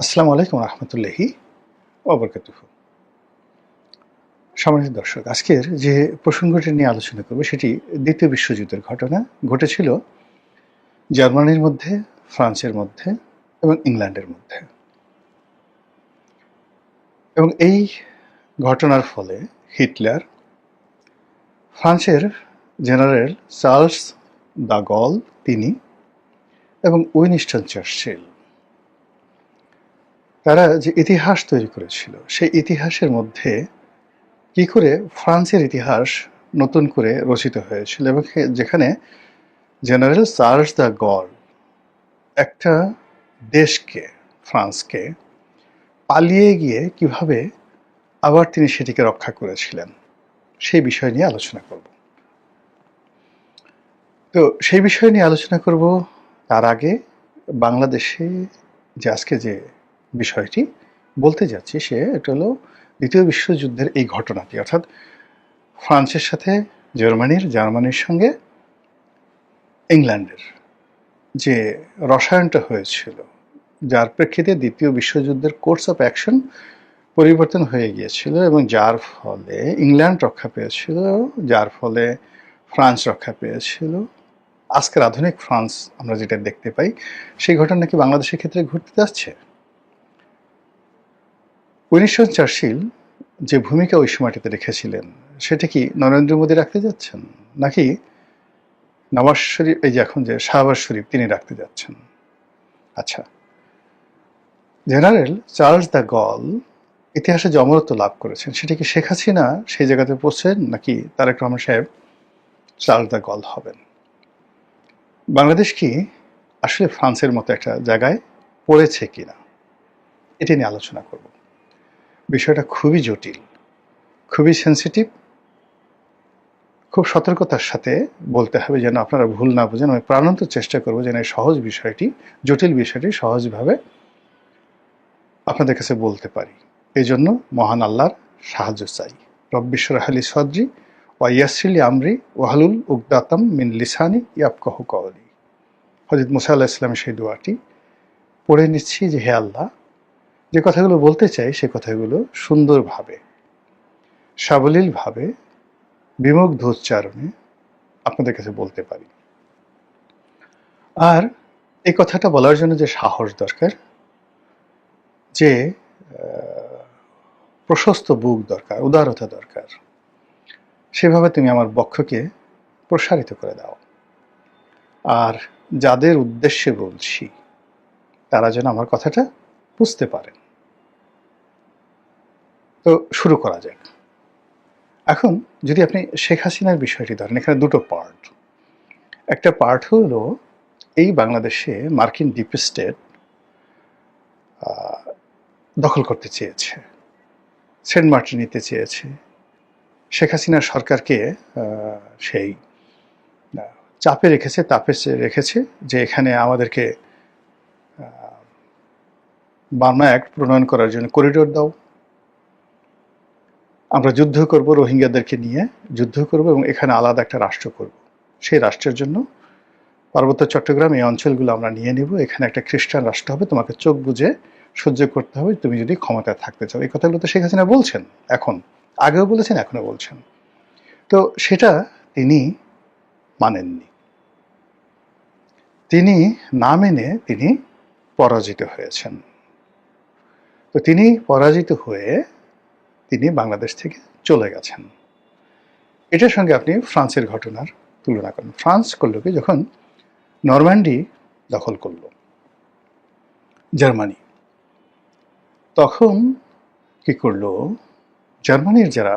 আসসালামু আলাইকুম রহমতুল্লাহি ওবরকাতুহু। সম্মানিত দর্শক, আজকের যে প্রসঙ্গটি নিয়ে আলোচনা করব সেটি দ্বিতীয় বিশ্বযুদ্ধের ঘটনা ঘটেছিল জার্মানির মধ্যে, ফ্রান্সের মধ্যে এবং ইংল্যান্ডের মধ্যে। এবং এই ঘটনার ফলে হিটলার ফ্রান্সের জেনারেল চার্লস দ্য গল তিনি এবং উইনস্টন চার্চিল তারা যে ইতিহাস তৈরি করেছিল সেই ইতিহাসের মধ্যে কি করে ফ্রান্সের ইতিহাস নতুন করে রচিত হয়েছিল এবং যেখানে জেনারেল চার্লস দ্য গল একটা দেশকে, ফ্রান্সকে পালিয়ে গিয়ে কিভাবে আবার তিনি সেটিকে রক্ষা করেছিলেন সেই বিষয় নিয়ে আলোচনা করব। তো সেই বিষয় নিয়ে আলোচনা করব তার আগে বাংলাদেশে যে আজকে যে বিষয়টি বলতে যাচ্ছি এটা হলো দ্বিতীয় বিশ্বযুদ্ধের এই ঘটনাটি, অর্থাৎ ফ্রান্সের সাথে জার্মানির সঙ্গে ইংল্যান্ডের যে রসায়নটা হয়েছিল, যার প্রেক্ষিতে দ্বিতীয় বিশ্বযুদ্ধের কোর্স অফ অ্যাকশন পরিবর্তন হয়ে গিয়েছিল এবং যার ফলে ইংল্যান্ড রক্ষা পেয়েছিল, যার ফলে ফ্রান্স রক্ষা পেয়েছিল। আজকের আধুনিক ফ্রান্স আমরা যেটা দেখতে পাই সেই ঘটনা কি বাংলাদেশের ক্ষেত্রে ঘটতে যাচ্ছে? উইনস্টন চার্চিল যে ভূমিকা ওই সময়টাতে রেখেছিলেন সেটা কি নরেন্দ্র মোদী রাখতে যাচ্ছেন, নাকি নওয়াজ শরীফ, এই যে এখন যে শাহবাজ শরীফ, তিনি রাখতে যাচ্ছেন? আচ্ছা, জেনারেল চার্লস দ্য গল ইতিহাসে যে অমরত্ব লাভ করেছেন সেটা কি শেখ হাসিনা সেই জায়গাতে পৌঁছেন, নাকি তারেক রহমান সাহেব চার্লস দ্য গল হবেন? বাংলাদেশ কি আসলে ফ্রান্সের মতো একটা জায়গায় পড়েছে কিনা এটি নিয়ে আলোচনা করব। বিষয়টা খুবই জটিল, খুবই সেন্সিটিভ, খুব সতর্কতার সাথে বলতে হবে যেন আপনারা ভুল না বুঝেন। আমি প্রাণান্ত চেষ্টা করবো যেন এই সহজ বিষয়টি, জটিল বিষয়টি সহজভাবে আপনাদের কাছে বলতে পারি। এই জন্য মহান আল্লাহর সাহায্য চাই। রব্বি ইশরাহ লি সদরি ওয়া ইয়াসসির লি আমরি ওয়াহলুল উকদাতাম মিন লিসানি ইয়াফকাহু কওলি। হযরত মুসা আলাইহিস সালামের সেই দোয়াটি পড়ে নিচ্ছি যে, হে আল্লাহ, যে কথাগুলো বলতে চাই সে কথাগুলো সুন্দরভাবে, সাবলীলভাবে, বিমুগ্ধ উচ্চারণে আপনাদের কাছে বলতে পারি। আর এই কথাটা বলার জন্য যে সাহস দরকার, যে প্রশস্ত বুক দরকার, উদারতা দরকার, সেভাবে তুমি আমার বক্ষকে প্রসারিত করে দাও। আর যাদের উদ্দেশ্যে বলছি তারা যেন আমার কথাটা বুঝতে পারেন। তো শুরু করা যাক। এখন যদি আপনি শেখ হাসিনার বিষয়টি ধরেন, এখানে দুটো পার্ট। একটা পার্ট হলো এই বাংলাদেশে মার্কিন ডিপ স্টেট দখল করতে চেয়েছে, সেন্ট মার্টিন নিতে চেয়েছে। শেখ হাসিনার সরকারকে সেই চাপে রেখেছে, তাপে রেখেছে যে এখানে আমাদেরকে বার্মা অ্যাক্ট প্রণয়ন করার জন্য করিডোর দাও, আমরা যুদ্ধ করব, রোহিঙ্গাদেরকে নিয়ে যুদ্ধ করব এবং এখানে আলাদা একটা রাষ্ট্র করব। সেই রাষ্ট্রের জন্য পার্বত্য চট্টগ্রাম এই অঞ্চলগুলো আমরা নিয়ে নেব, এখানে একটা খ্রিস্টান রাষ্ট্র হবে, তোমাকে চোখ বুজে সহ্য করতে হবে তুমি যদি ক্ষমতায় থাকতে চাও। এই কথাগুলো তো শেখ হাসিনা বলছেন, এখন আগেও বলেছেন, এখনো বলছেন। তো সেটা তিনি মানেননি। তিনি না মেনে তিনি পরাজিত হয়েছেন। তো তিনি পরাজিত হয়ে তিনি বাংলাদেশ থেকে চলে গেছেন। এটার সঙ্গে আপনি ফ্রান্সের ঘটনার তুলনা করেন। ফ্রান্স করলো কি, যখন নরম্যান্ডি দখল করলো জার্মানি, তখন কি করলো জার্মানির যারা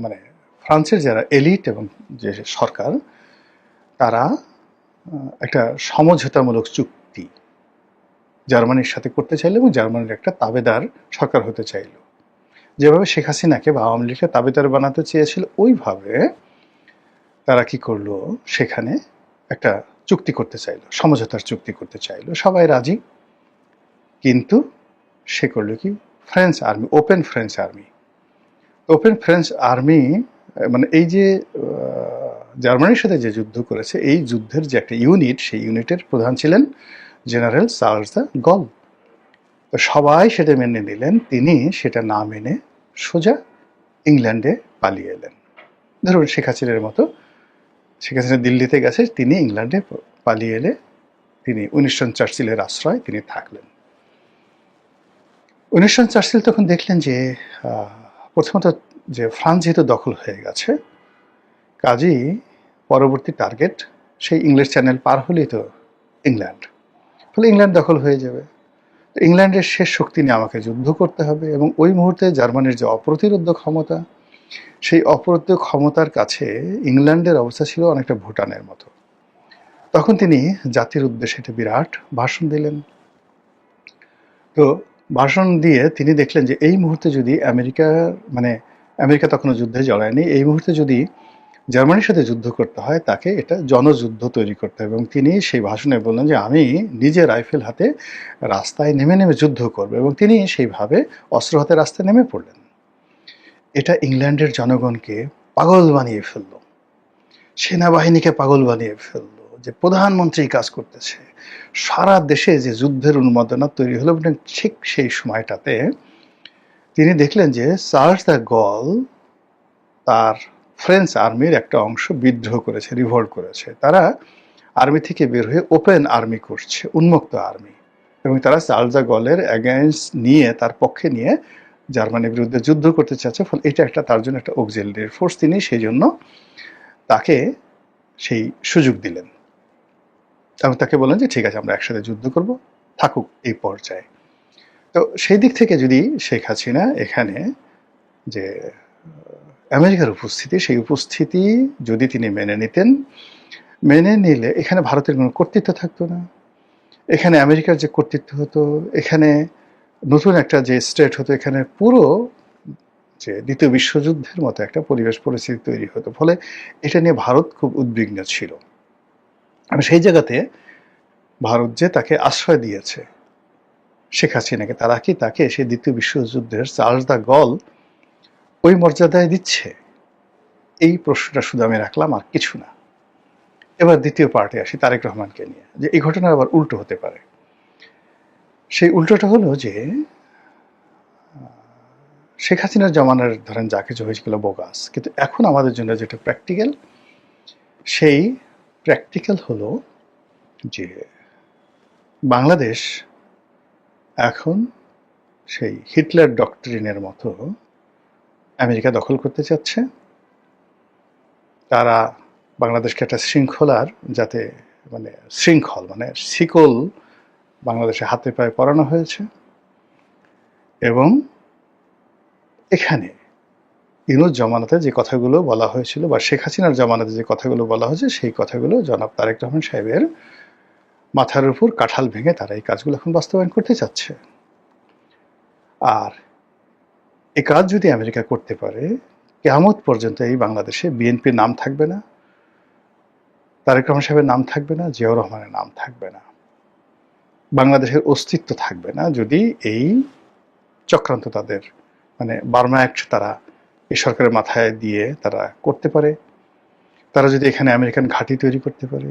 মানে ফ্রান্সের যারা এলিট এবং যে সরকার, তারা একটা সমঝোতামূলক চুক্তি জার্মানির সাথে করতে চাইলো এবং জার্মানির একটা তাবেদার সরকার হতে চাইলো। যেভাবে শেখ হাসিনাকে বা আওয়ামী লীগকে তাবেদার বানাতে চেয়েছিল, ওইভাবে তারা কি করলো, সেখানে একটা চুক্তি করতে চাইলো, সমঝোতার চুক্তি করতে চাইলো। সবাই রাজি, কিন্তু সে করলো কি, French army, open French army মানে এই যে জার্মানির সাথে যে যুদ্ধ করেছে, এই যুদ্ধের যে একটা ইউনিট, সেই ইউনিটের প্রধান ছিলেন জেনারেল চার্লস দ্য গল। তো সবাই সেটা মেনে নিলেন, তিনি সেটা না মেনে সোজা ইংল্যান্ডে পালিয়ে এলেন। ধরুন শেখ হাসিনার মতো, শেখ হাসিনা দিল্লিতে গেছে, তিনি ইংল্যান্ডে পালিয়ে এলে তিনি উইনস্টন চার্চিলের আশ্রয় তিনি থাকলেন। উইনস্টন চার্চিল তখন দেখলেন যে প্রথমত যে ফ্রান্স যেহেতু দখল হয়ে গেছে, কাজেই পরবর্তী টার্গেট সেই ইংলিশ চ্যানেল পার হলেই তো ইংল্যান্ড, ফলে ইংল্যান্ড দখল হয়ে যাবে। ইংল্যান্ডের শেষ শক্তি নিয়ে আমাকে যুদ্ধ করতে হবে, এবং ওই মুহূর্তে জার্মানির যে অপ্রতিরোধ্য ক্ষমতা, সেই অপ্রতিরোধ্য ক্ষমতার কাছে ইংল্যান্ডের অবস্থা ছিল অনেকটা ভুটানের মতো। তখন তিনি জাতির উদ্দেশ্যে একটা বিরাট ভাষণ দিলেন। তো ভাষণ দিয়ে তিনি দেখলেন যে এই মুহূর্তে যদি আমেরিকা তখনও যুদ্ধে জড়ায়নি, এই মুহূর্তে যদি জার্মানির সাথে যুদ্ধ করতে হয়, তাকে এটা জনযুদ্ধ তৈরি করতে হবে। এবং তিনি সেই ভাষণে বললেন যে আমি নিজে রাইফেল হাতে রাস্তায় নেমে নেমে যুদ্ধ করব, এবং তিনি সেইভাবে অস্ত্র হাতে রাস্তায় নেমে পড়লেন। এটা ইংল্যান্ডের জনগণকে পাগল বানিয়ে ফেলল, সেনাবাহিনীকে পাগল বানিয়ে ফেলল, যে প্রধানমন্ত্রী কাজ করতেছে। সারা দেশে যে যুদ্ধের উন্মাদনা তৈরি হলো, ঠিক সেই সময়টাতে তিনি দেখলেন যে চার্লস দ্য গল তার ফ্রেঞ্চ আর্মির একটা অংশ বিদ্রোহ করেছে, রিভল্ট করেছে। তারা আর্মি থেকে বের হয়ে ওপেন আর্মি করছে, উন্মুক্ত আর্মি, এবং তারা চার্লস দ্য গলের অ্যাগেন্স্ট নিয়ে, তার পক্ষে নিয়ে জার্মানির বিরুদ্ধে যুদ্ধ করতে চাচ্ছে। ফলে এটা একটা তার জন্য একটা অক্সিলারি ফোর্স। তিনি সেই জন্য তাকে সেই সুযোগ দিলেন এবং তাকে বললেন যে ঠিক আছে, আমরা একসাথে যুদ্ধ করব, থাকুক এই পর্যায়ে। তো সেই দিক থেকে যদি শেখ হাসিনা এখানে যে আমেরিকার উপস্থিতি, সেই উপস্থিতি যদি তিনি মেনে নিতেন, মেনে নিলে এখানে ভারতের কোনো কর্তৃত্ব থাকতো না, এখানে আমেরিকার যে কর্তৃত্ব হতো, এখানে নতুন একটা যে স্টেট হতো, এখানে পুরো যে দ্বিতীয় বিশ্বযুদ্ধের মতো একটা পরিবেশ পরিস্থিতি তৈরি হতো। ফলে এটা নিয়ে ভারত খুব উদ্বিগ্ন ছিল। আর সেই জায়গাতে ভারত যে তাকে আশ্রয় দিয়েছে শেখ হাসিনাকে, তারা কি তাকে সেই দ্বিতীয় বিশ্বযুদ্ধের চার্লস দ্য গল ওই মর্যাদায় দিচ্ছে? এই প্রশ্নটা শুধু আমি রাখলাম, আর কিছু না। এবার দ্বিতীয় পার্টে আসি, তারেক রহমানকে নিয়ে, যে এই ঘটনা আবার উল্টো হতে পারে। সেই উল্টোটা হলো যে শেখ হাসিনার জমানার ধরেন যা কিছু হয়েছিল বোগাস, কিন্তু এখন আমাদের জন্য যেটা প্র্যাকটিক্যাল, সেই প্র্যাকটিক্যাল হলো যে বাংলাদেশ এখন সেই হিটলার ডক্ট্রিনের মতো আমেরিকা দখল করতে চাচ্ছে। তারা বাংলাদেশকে একটা শৃঙ্খলার, যাতে শৃঙ্খল শিকল বাংলাদেশে হাতে পায়ে পরানো হয়েছে, এবং এখানে ইউনূস জামানাতে যে কথাগুলো বলা হয়েছিল, বা শেখ হাসিনার জামানাতে যে কথাগুলো বলা হয়েছে, সেই কথাগুলো জনাব তারেক রহমান সাহেবের মাথার উপর কাঁঠাল ভেঙে তারা এই কাজগুলো এখন বাস্তবায়ন করতে চাচ্ছে। আর এই কাজ যদি আমেরিকা করতে পারে, কিয়ামত পর্যন্ত এই বাংলাদেশে বিএনপির নাম থাকবে না, তারেক রহমান সাহেবের নাম থাকবে না, জিয়াউর রহমানের নাম থাকবে না, বাংলাদেশের অস্তিত্ব থাকবে না, যদি এই চক্রান্ত তাদের বার্মা অ্যাক্ট তারা এই সরকারের মাথায় দিয়ে তারা করতে পারে। তারা যদি এখানে আমেরিকান ঘাঁটি তৈরি করতে পারে,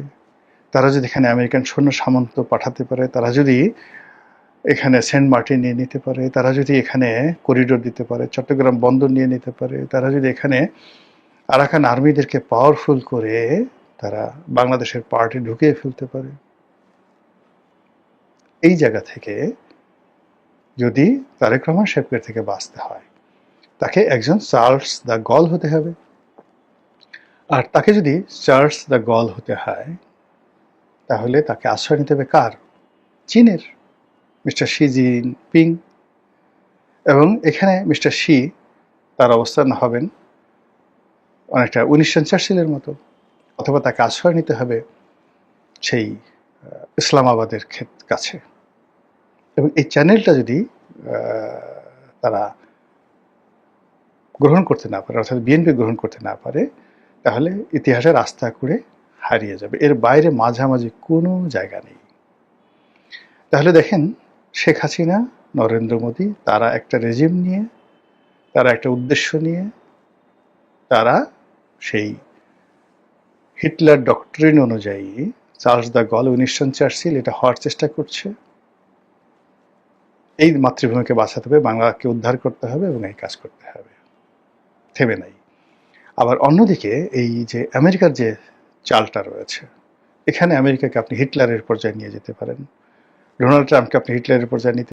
তারা যদি এখানে আমেরিকান সৈন্য সামন্ত পাঠাতে পারে, তারা যদি এখানে সেন্ট মার্টিন নিয়ে নিতে পারে, তারা যদি এখানে করিডোর দিতে পারে, চট্টগ্রাম বন্দর নিয়ে নিতে পারে, তারা যদি এখানে আরাকান আর্মিদেরকে পাওয়ারফুল করে তারা বাংলাদেশের পার্টি ঢুকিয়ে ফেলতে পারে, এই জায়গা থেকে যদি তারেক রহমান সাহেবের থেকে বাঁচতে হয়, তাকে একজন চার্লস দ্য গল হতে হবে। আর তাকে যদি চার্লস দ্য গল হতে হয়, তাহলে তাকে আশ্রয় নিতে হবে কার? চীনের মিস্টার শি জিনপিং। এবং এখানে মিস্টার শি তার অবস্থান হবেন অনেকটা উইনস্টন চার্চিলের মতো, অথবা তাকে আশ্রয় নিতে হবে সেই ইসলামাবাদের কাছে। এবং এই চ্যানেলটা যদি তারা গ্রহণ করতে না পারে, অর্থাৎ বিএনপি গ্রহণ করতে না পারে, তাহলে ইতিহাসের আস্থা করে হারিয়ে যাবে। এর বাইরে মাঝামাঝি কোনো জায়গা নেই। তাহলে দেখেন, শেখ হাসিনা, নরেন্দ্র মোদী, তারা একটা রেজিম নিয়ে, তারা একটা উদ্দেশ্য নিয়ে, তারা সেই হিটলার ডক্ট্রিন অনুযায়ী Charles de Gaulle, Winston Churchill, এটা হওয়ার চেষ্টা করছে। এই মাতৃভূমিকে বাঁচাতে হবে, বাংলাকে উদ্ধার করতে হবে এবং এই কাজ করতে হবে, থেমে নাই। আবার অন্যদিকে এই যে আমেরিকার যে চালটা রয়েছে, এখানে আমেরিকাকে আপনি হিটলারের পর্যায়ে নিয়ে যেতে পারেন, ডোনাল্ড ট্রাম্পকে আপনি হিটলারের পর্যায়ে নিতে